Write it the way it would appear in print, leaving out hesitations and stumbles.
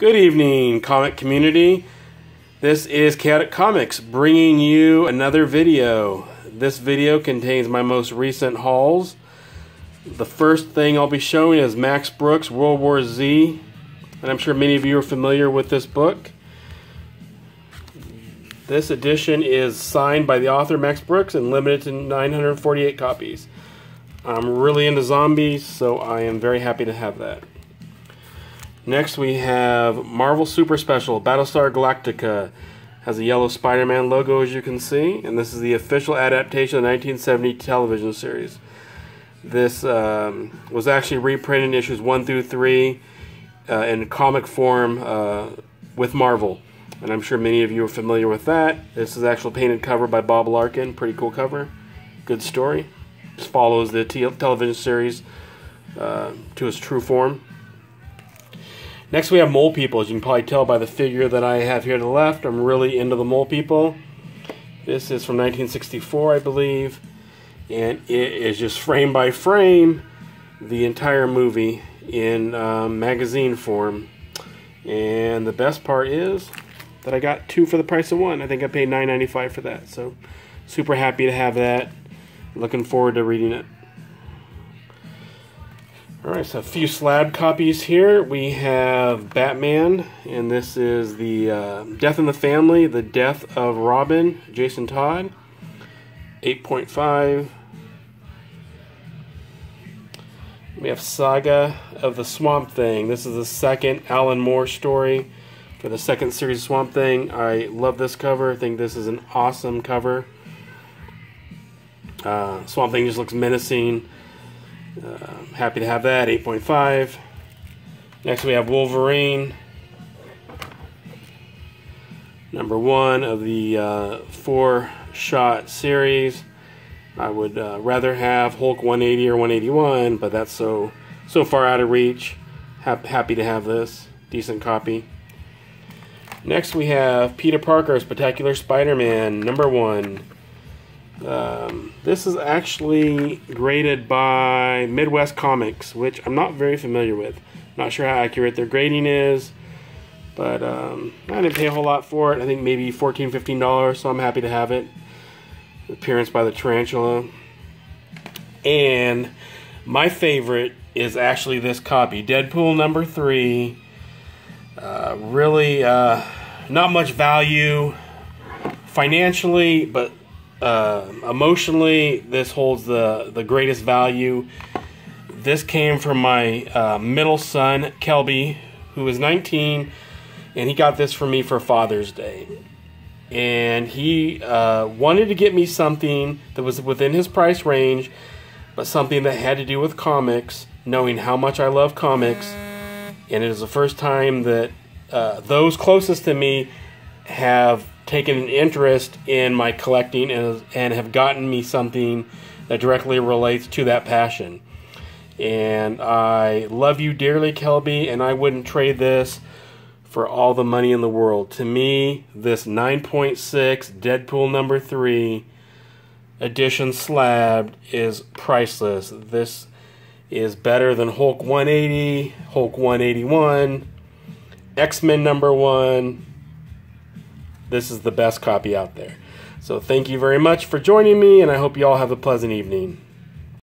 Good evening, comic community. This is Chaotic Comics bringing you another video. This video contains my most recent hauls. The first thing I'll be showing is Max Brooks' World War Z, and I'm sure many of you are familiar with this book. This edition is signed by the author Max Brooks and limited to 948 copies. I'm really into zombies, so I am very happy to have that. Next we have Marvel Super Special Battlestar Galactica. Has a yellow Spiderman logo, as you can see, and this is the official adaptation of the 1970 television series. This was actually reprinted in issues 1 through 3 in comic form with Marvel, and I'm sure many of you are familiar with that. This is an actual painted cover by Bob Larkin. Pretty cool cover. Good story. Just follows the television series to its true form. Next we have Mole People. As you can probably tell by the figure that I have here to the left, I'm really into the Mole People. This is from 1964, I believe, and it is just frame by frame the entire movie in magazine form. And the best part is that I got two for the price of one. I think I paid $9.95 for that, so super happy to have that. Looking forward to reading it. Alright, so a few slab copies here. We have Batman, and this is the Death in the Family, The Death of Robin, Jason Todd, 8.5. We have Saga of the Swamp Thing. This is the second Alan Moore story for the second series of Swamp Thing. I love this cover. I think this is an awesome cover. Swamp Thing just looks menacing. Happy to have that, 8.5. Next we have Wolverine, #1 of the 4-shot series. I would rather have Hulk 180 or 181, but that's so far out of reach. Happy to have this, decent copy. Next we have Peter Parker's Spectacular Spider-Man, #1. This is actually graded by Midwest Comics, which I'm not very familiar with. Not sure how accurate their grading is, but I didn't pay a whole lot for it. I think maybe $14, $15, so I'm happy to have it. Appearance by the Tarantula. And my favorite is actually this copy, Deadpool #3. Really not much value financially, but emotionally, this holds the greatest value. This came from my middle son, Kelby, who is 19, and he got this for me for Father's Day. And he wanted to get me something that was within his price range, but something that had to do with comics, knowing how much I love comics. And it is the first time that those closest to me have taken an interest in my collecting and have gotten me something that directly relates to that passion. And I love you dearly, Kelby, and I wouldn't trade this for all the money in the world. To me, this 9.6 Deadpool #3 edition slabbed is priceless. This is better than Hulk 180, Hulk 181, X-Men #1. This is the best copy out there. So thank you very much for joining me, and I hope you all have a pleasant evening.